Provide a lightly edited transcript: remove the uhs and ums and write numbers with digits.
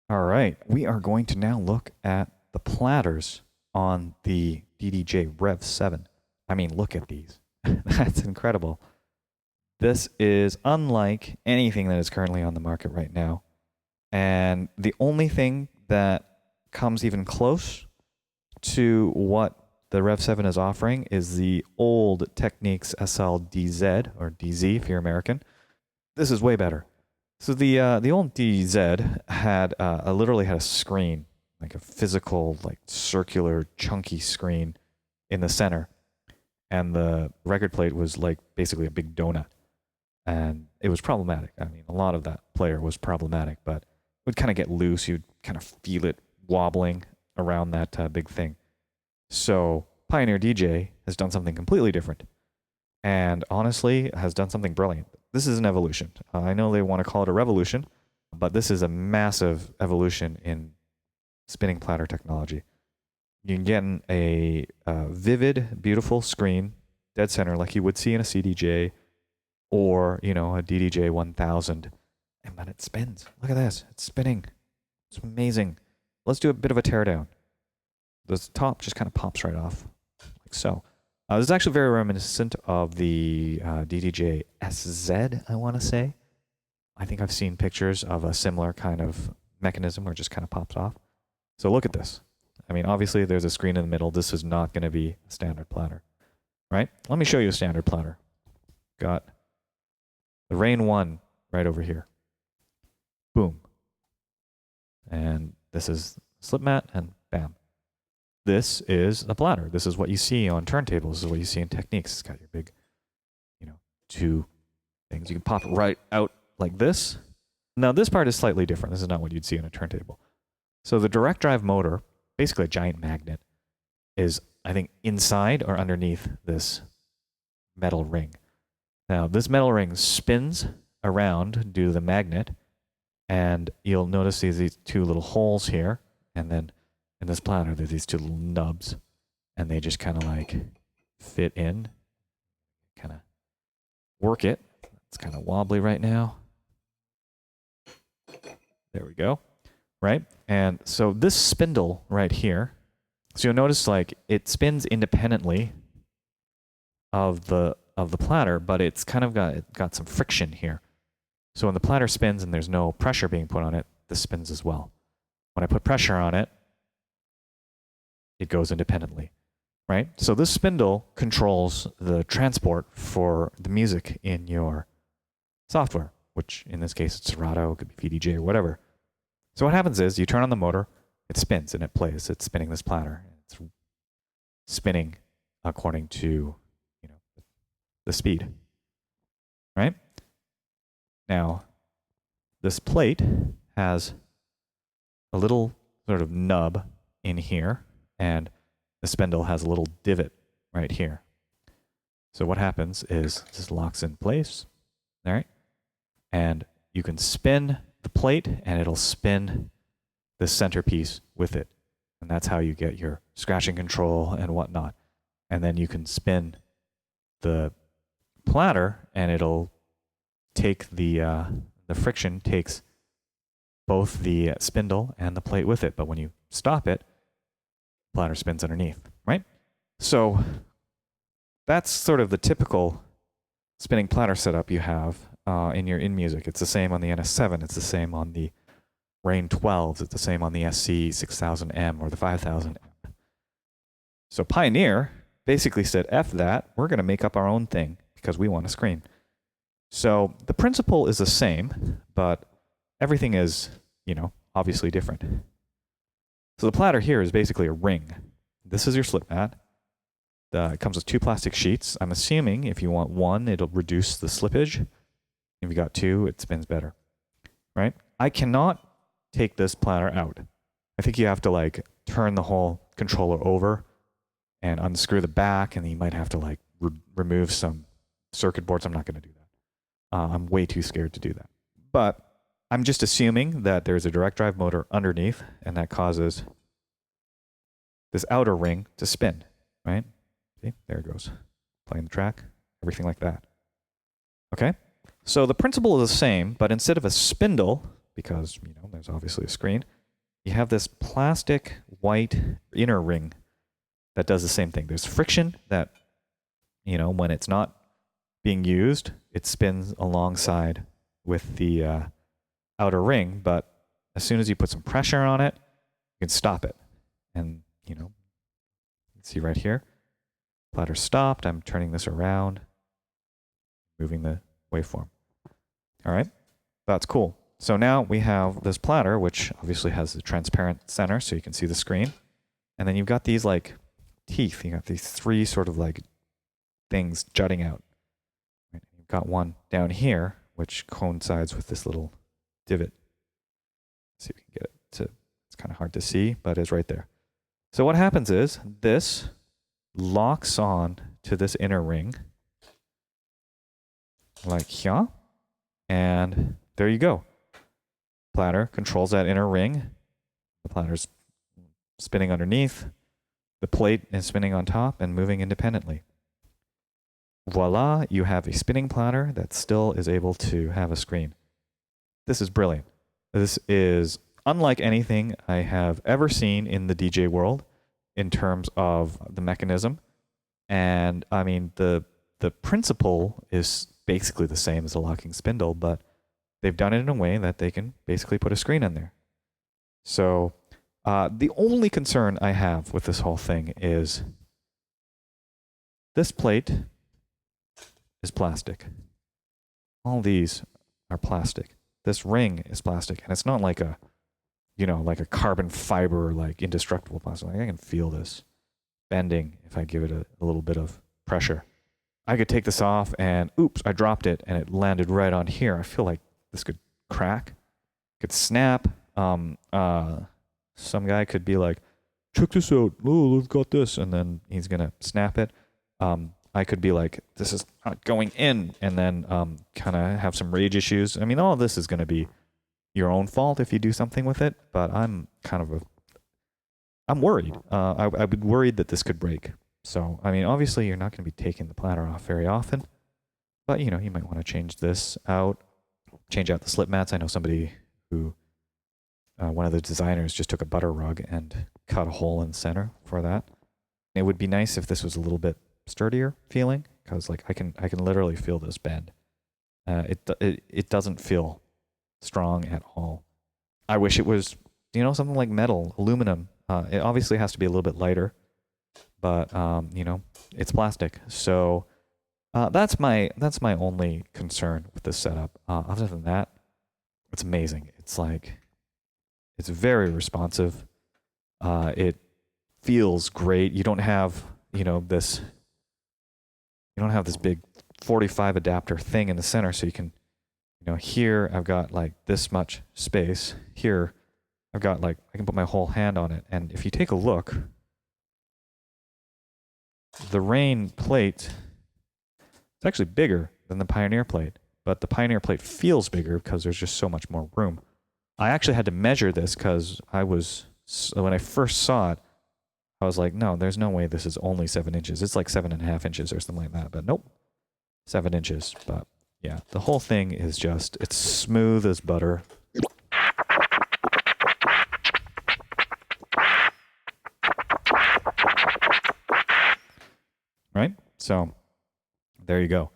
All right, we are going to now look at the platters on the DDJ-REV7. I mean, look at these. That's incredible. This is unlike anything that is currently on the market right now. And the only thing that comes even close to what the REV7 is offering is the old Technics SL-DZ, or DZ if you're American. This is way better. So the old DZ had literally had a screen, like a physical, like circular, chunky screen in the center, and the record plate was like basically a big donut, and it was problematic. I mean, a lot of that player was problematic, but it would kind of get loose. You'd kind of feel it wobbling around that big thing. So Pioneer DJ has done something completely different, and honestly has done something brilliant. This is an evolution. I know they want to call it a revolution, but this is a massive evolution in spinning platter technology. You can get a vivid, beautiful screen, dead center, like you would see in a CDJ or, you know, a DDJ 1000, and then it spins. Look at this. It's spinning. It's amazing. Let's do a bit of a teardown. The top just kind of pops right off, like so. This is actually very reminiscent of the DDJ-SZ, I want to say. I think I've seen pictures of a similar kind of mechanism where it just kind of pops off. So look at this. I mean, obviously there's a screen in the middle. This is not going to be a standard platter, right? Let me show you a standard platter. Got the Rain 1 right over here. Boom. And this is slip mat, and bam. This is a platter. This is what you see on turntables. This is what you see in Techniques. It's got your big, you know, two things. You can pop it right out like this. Now, this part is slightly different. This is not what you'd see on a turntable. So the direct drive motor, basically a giant magnet, is, I think, inside or underneath this metal ring. Now, this metal ring spins around due to the magnet, and you'll notice these two little holes here, and then in this platter, there's these two little nubs, and they just kind of like fit in, kind of work it. It's kind of wobbly right now. There we go, right? And so this spindle right here, so you'll notice like it spins independently of the platter, but it's kind of got some friction here. So when the platter spins and there's no pressure being put on it, this spins as well. When I put pressure on it, it goes independently, right? So this spindle controls the transport for the music in your software, which in this case it's Serato, it could be VDJ or whatever. So what happens is you turn on the motor, it spins and it plays. It's spinning this platter. It's spinning according to, you know, the speed, right? Now, this plate has a little sort of nub in here, and the spindle has a little divot right here. So what happens is this locks in place, all right? And you can spin the plate, and it'll spin the centerpiece with it. And that's how you get your scratching control and whatnot. And then you can spin the platter, and it'll take the friction takes both the spindle and the plate with it. But when you stop it, platter spins underneath, right? So that's sort of the typical spinning platter setup you have in your in-music. It's the same on the NS7. It's the same on the Rain 12s. It's the same on the SC 6000M or the 5000M. So Pioneer basically said, F that, we're going to make up our own thing because we want a screen. So the principle is the same, but everything is, you know, obviously different. So the platter here is basically a ring. This is your slip mat. It comes with two plastic sheets. I'm assuming if you want one, it'll reduce the slippage. If you got two, it spins better, right? I cannot take this platter out. I think you have to like turn the whole controller over and unscrew the back, and then you might have to like remove some circuit boards. I'm not going to do that. I'm way too scared to do that. But I'm just assuming that there's a direct drive motor underneath, and that causes this outer ring to spin, right? See, there it goes. Playing the track, everything like that. Okay? So the principle is the same, but instead of a spindle, because, you know, there's obviously a screen, you have this plastic white inner ring that does the same thing. There's friction that, you know, when it's not being used, it spins alongside with the outer ring, but as soon as you put some pressure on it, you can stop it. And, you know, you can see right here, platter stopped. I'm turning this around, moving the waveform. All right, that's cool. So now we have this platter, which obviously has the transparent center, so you can see the screen. And then you've got these like teeth. You got these three sort of like things jutting out. Right? You've got one down here, which coincides with this little divot. Let's see if we can get it to, it's kind of hard to see, but it's right there. So what happens is this locks on to this inner ring like here, and there you go. Platter controls that inner ring. The platter's spinning underneath. The plate is spinning on top and moving independently. Voila, you have a spinning platter that still is able to have a screen. This is brilliant. This is unlike anything I have ever seen in the DJ world in terms of the mechanism. And I mean, the principle is basically the same as a locking spindle, but they've done it in a way that they can basically put a screen in there. So the only concern I have with this whole thing is this plate is plastic. All these are plastic. This ring is plastic, and it's not like a, you know, like a carbon fiber, like indestructible plastic. Like I can feel this bending if I give it a little bit of pressure. I could take this off and oops, I dropped it and it landed right on here. I feel like this could crack, could snap. Some guy could be like, check this out. Oh, we've got this. And then he's going to snap it. I could be like, this is not going in. And then kind of have some rage issues. I mean, all of this is going to be your own fault if you do something with it. But I'm kind of I'm worried. I'd be worried that this could break. So, I mean, obviously you're not going to be taking the platter off very often. But, you know, you might want to change this out. Change out the slip mats. I know somebody who, one of the designers just took a butter rug and cut a hole in the center for that. It would be nice if this was a little bit sturdier feeling, because like I can literally feel this bend. It doesn't feel strong at all. I wish it was, you know, something like metal, aluminum. It obviously has to be a little bit lighter, but you know, it's plastic. So that's my only concern with this setup. Other than that, it's amazing. It's like, it's very responsive. It feels great. You don't have, you know, this big 45 adapter thing in the center, so you can, you know, here I've got like this much space. Here I've got like, I can put my whole hand on it. And if you take a look, the Rain plate, it's actually bigger than the Pioneer plate, but the Pioneer plate feels bigger because there's just so much more room. I actually had to measure this because when I first saw it, I was like, no, there's no way this is only 7 inches. It's like 7.5 inches or something like that, but nope, 7 inches. But yeah, the whole thing is just, it's smooth as butter. Right? So there you go.